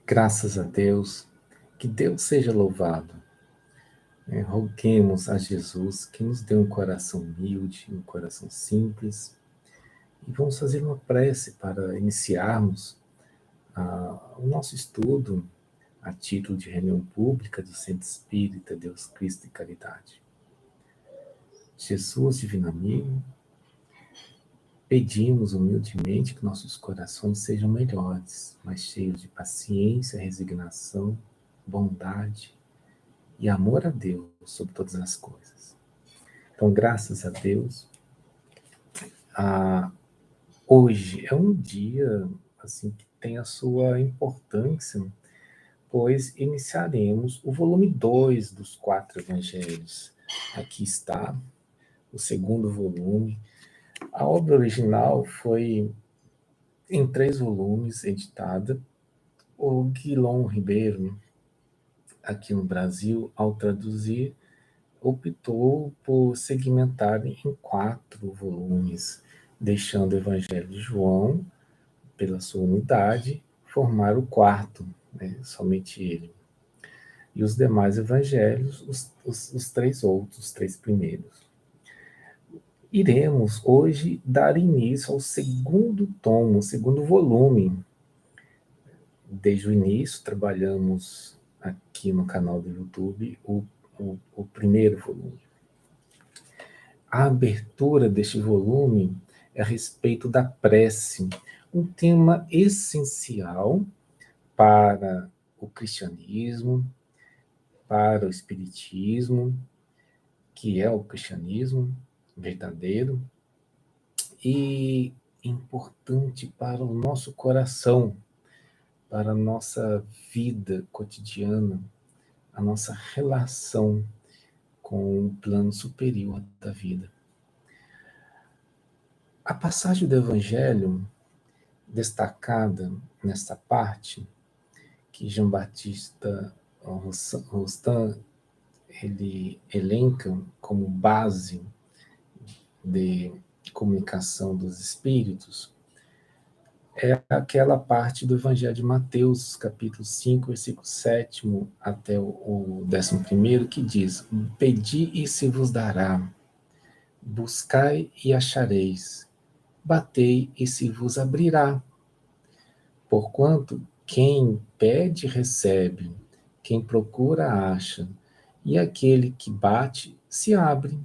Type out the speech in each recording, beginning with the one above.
Graças a Deus, que Deus seja louvado. Roguemos a Jesus que nos dê um coração humilde, um coração simples, e vamos fazer uma prece para iniciarmos o nosso estudo a título de reunião pública do Centro Espírita Deus Cristo e Caridade. Jesus, Divino Amigo, pedimos humildemente que nossos corações sejam melhores, mais cheios de paciência, resignação, bondade e amor a Deus sobre todas as coisas. Então, graças a Deus, hoje é um dia assim que tem a sua importância, pois iniciaremos o volume 2 dos 4 evangelhos. Aqui está o segundo volume. A obra original foi em 3 volumes, editada. O Guilom Ribeiro, aqui no Brasil, ao traduzir, optou por segmentar em 4 volumes, deixando o Evangelho de João, pela sua unidade, formar o quarto, né, somente ele. E os demais evangelhos, os 3 outros, os 3 primeiros. Iremos hoje dar início ao segundo tomo, o segundo volume. Desde o início, trabalhamos aqui no canal do YouTube o primeiro volume. A abertura deste volume é a respeito da prece, um tema essencial para o cristianismo, para o espiritismo, que é o cristianismo verdadeiro, e importante para o nosso coração, para a nossa vida cotidiana, a nossa relação com o plano superior da vida. A passagem do Evangelho destacada nesta parte, que Jean-Baptiste Rostan ele elenca como base de comunicação dos espíritos, é aquela parte do Evangelho de Mateus, capítulo 5, versículo 7 até o 11º, que diz: Pedi e se vos dará, buscai e achareis, batei e se vos abrirá. Porquanto quem pede recebe, quem procura acha, e aquele que bate se abre.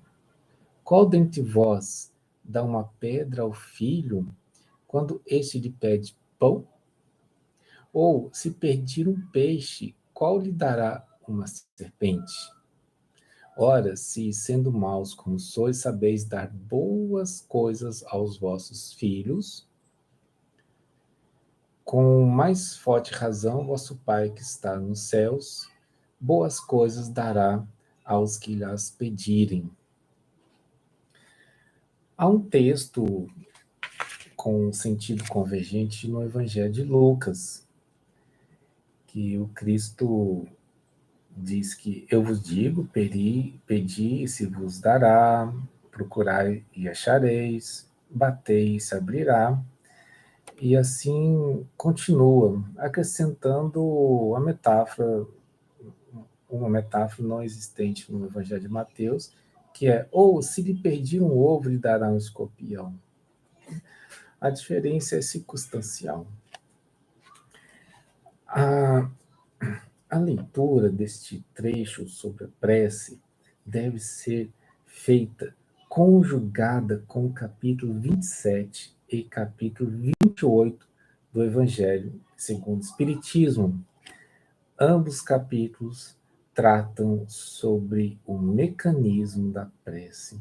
Qual dentre vós dá uma pedra ao filho quando este lhe pede pão? Ou, se pedir um peixe, qual lhe dará uma serpente? Ora, se, sendo maus como sois, sabeis dar boas coisas aos vossos filhos, com mais forte razão, vosso Pai que está nos céus, boas coisas dará aos que lhas pedirem. Há um texto com sentido convergente no Evangelho de Lucas, que o Cristo diz que eu vos digo, pedi e se vos dará, procurai e achareis, batei e se abrirá. E assim continua, acrescentando a metáfora, uma metáfora não existente no Evangelho de Mateus, que é, ou se lhe pedir um ovo, lhe dará um escorpião. A diferença é circunstancial. A leitura deste trecho sobre a prece deve ser feita conjugada com o capítulo 27 e capítulo 28 do Evangelho segundo o Espiritismo. Ambos capítulos tratam sobre o mecanismo da prece,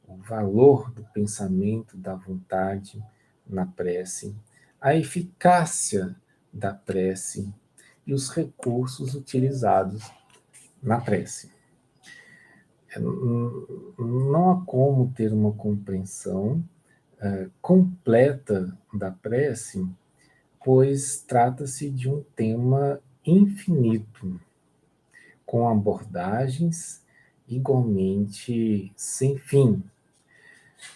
o valor do pensamento, da vontade na prece, a eficácia da prece e os recursos utilizados na prece. Não há como ter uma compreensão completa da prece, pois trata-se de um tema infinito, com abordagens igualmente sem fim,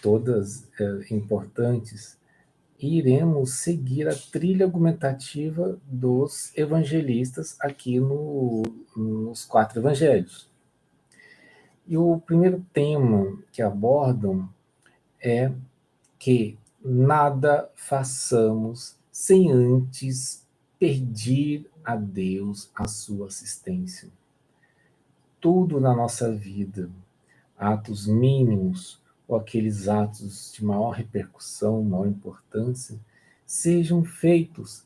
todas importantes, iremos seguir a trilha argumentativa dos evangelistas aqui nos 4 evangelhos. E o primeiro tema que abordam é que nada façamos sem antes pedir a Deus a sua assistência. Tudo na nossa vida, atos mínimos ou aqueles atos de maior repercussão, maior importância, sejam feitos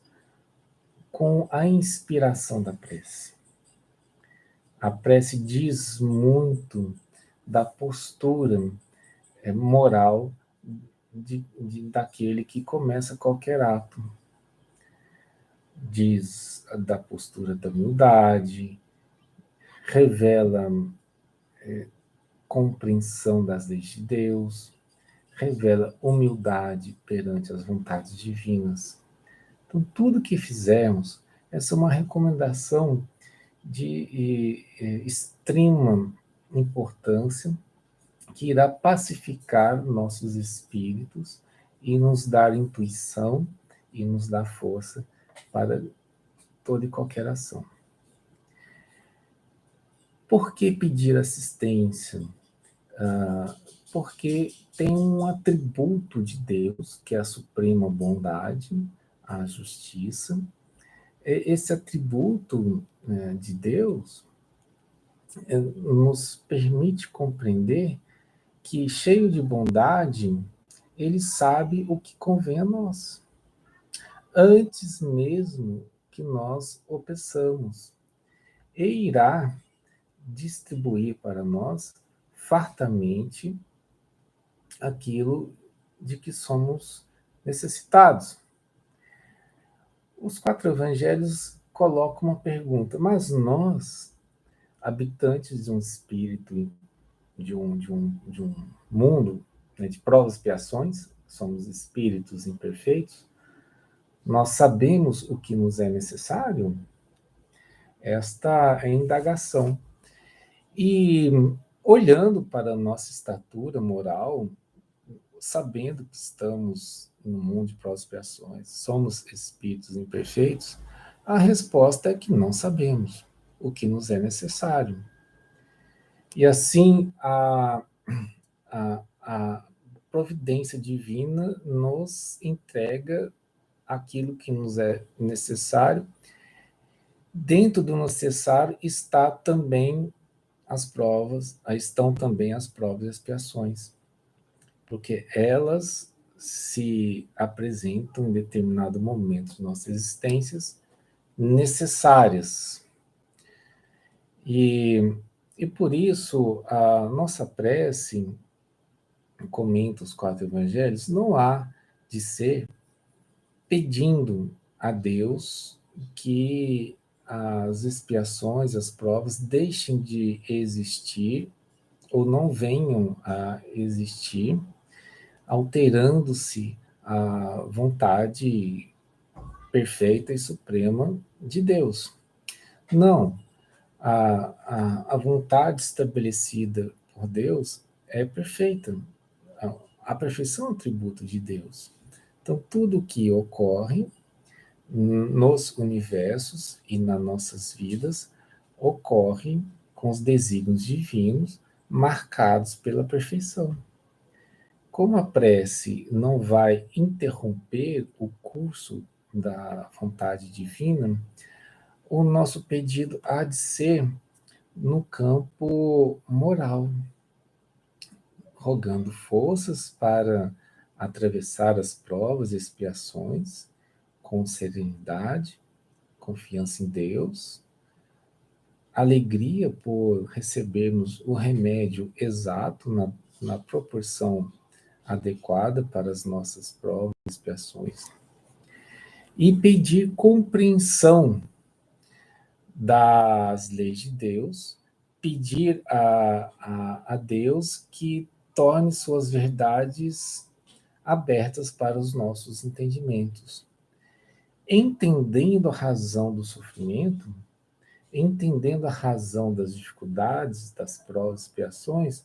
com a inspiração da prece. A prece diz muito da postura moral daquele que começa qualquer ato. Diz da postura da humildade, revela compreensão das leis de Deus, revela humildade perante as vontades divinas. Então, tudo que fizermos, essa é uma recomendação de extrema importância, que irá pacificar nossos espíritos e nos dar intuição e nos dar força para toda e qualquer ação. Por que pedir assistência? Porque tem um atributo de Deus, que é a suprema bondade, a justiça. Esse atributo de Deus nos permite compreender que, cheio de bondade, ele sabe o que convém a nós, antes mesmo que nós o peçamos, e irá distribuir para nós fartamente aquilo de que somos necessitados. Os 4 evangelhos colocam uma pergunta: mas nós, habitantes de um espírito, de um mundo de provas e expiações, somos espíritos imperfeitos, nós sabemos o que nos é necessário? Esta é a indagação. E olhando para a nossa estatura moral, sabendo que estamos no mundo de provas e expiações, somos espíritos imperfeitos, a resposta é que não sabemos o que nos é necessário. E assim, a providência divina nos entrega aquilo que nos é necessário. Dentro do necessário estão também as provas e expiações, porque elas se apresentam em determinado momento de nossas existências necessárias. E por isso, a nossa prece, comenta os 4 evangelhos, não há de ser pedindo a Deus que as expiações, as provas deixem de existir ou não venham a existir, alterando-se a vontade perfeita e suprema de Deus. Não. A vontade estabelecida por Deus é perfeita. A perfeição é um atributo de Deus. Então, tudo que ocorre nos universos e nas nossas vidas ocorre com os desígnios divinos marcados pela perfeição. Como a prece não vai interromper o curso da vontade divina, o nosso pedido há de ser no campo moral, rogando forças para atravessar as provas e expiações com serenidade, confiança em Deus, alegria por recebermos o remédio exato na proporção adequada para as nossas provas e expiações, e pedir compreensão das leis de Deus, pedir a Deus que torne suas verdades abertas para os nossos entendimentos. Entendendo a razão do sofrimento, entendendo a razão das dificuldades, das provas e expiações,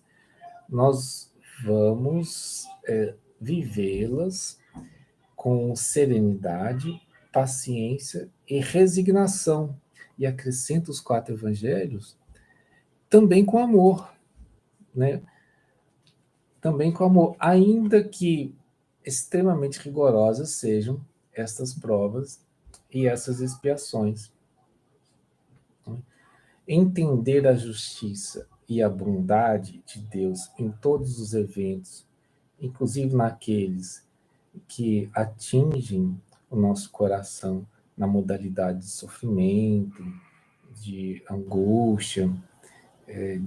nós vamos vivê-las com serenidade, paciência e resignação. E acrescenta os 4 evangelhos também com amor, né? Também com amor, ainda que extremamente rigorosas sejam estas provas e essas expiações. Entender a justiça e a bondade de Deus em todos os eventos, inclusive naqueles que atingem o nosso coração na modalidade de sofrimento, de angústia,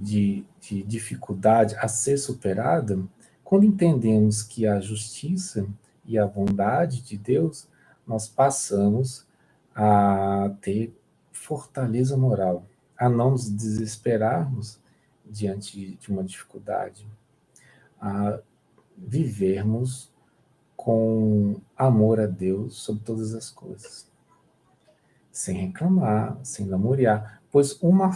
de dificuldade a ser superada, quando entendemos que a justiça e a bondade de Deus, nós passamos a ter fortaleza moral, a não nos desesperarmos diante de uma dificuldade, a vivermos com amor a Deus sobre todas as coisas, sem reclamar, sem lamuriar, pois uma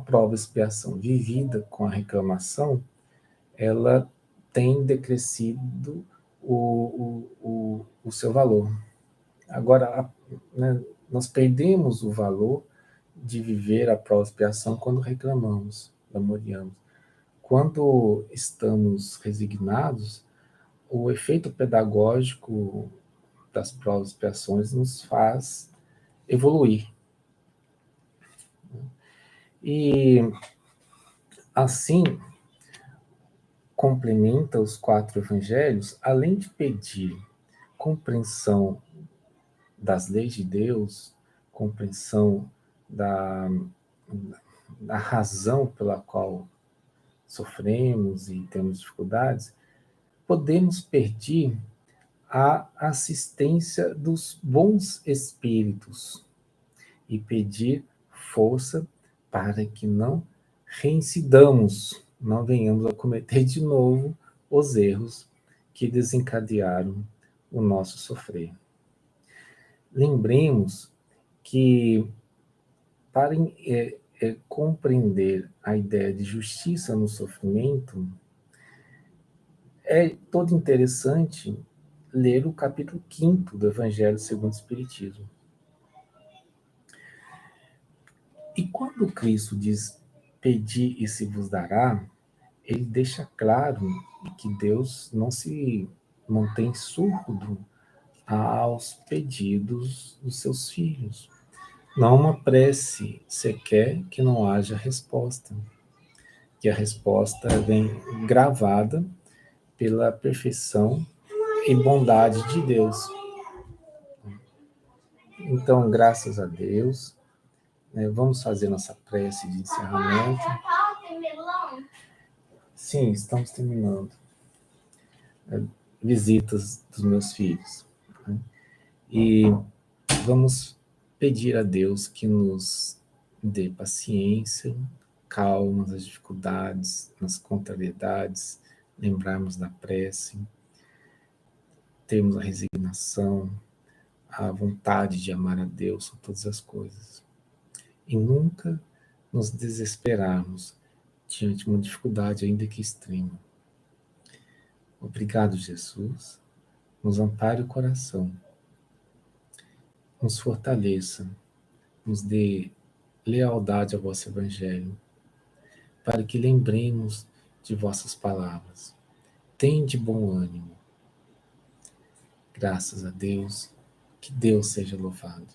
prova expiação vivida com a reclamação, ela tem decrescido o seu valor. Agora, né, nós perdemos o valor de viver a prova expiação quando reclamamos, lamuriamos. Quando estamos resignados, o efeito pedagógico das provas e expiações nos faz evoluir. E assim, complementa os 4 evangelhos, além de pedir compreensão das leis de Deus, compreensão da razão pela qual sofremos e temos dificuldades, podemos pedir a assistência dos bons espíritos e pedir força para que não reincidamos, não venhamos a cometer de novo os erros que desencadearam o nosso sofrer. Lembremos que para compreender a ideia de justiça no sofrimento, é todo interessante ler o capítulo 5º do Evangelho segundo o Espiritismo. E quando Cristo diz, pedi e se vos dará, ele deixa claro que Deus não se mantém surdo aos pedidos dos seus filhos. Não há uma prece sequer que não haja resposta. Que a resposta vem gravada pela perfeição e bondade de Deus. Então, graças a Deus, vamos fazer nossa prece de encerramento. Sim, estamos terminando. Visitas dos meus filhos. E vamos pedir a Deus que nos dê paciência, calma nas dificuldades, nas contrariedades, lembrarmos da prece, termos a resignação, a vontade de amar a Deus sobre todas as coisas. E nunca nos desesperarmos diante de uma dificuldade, ainda que extrema. Obrigado, Jesus. Nos ampare o coração. Nos fortaleça. Nos dê lealdade ao vosso Evangelho, para que lembremos de vossas palavras. Tende bom ânimo. Graças a Deus. Que Deus seja louvado.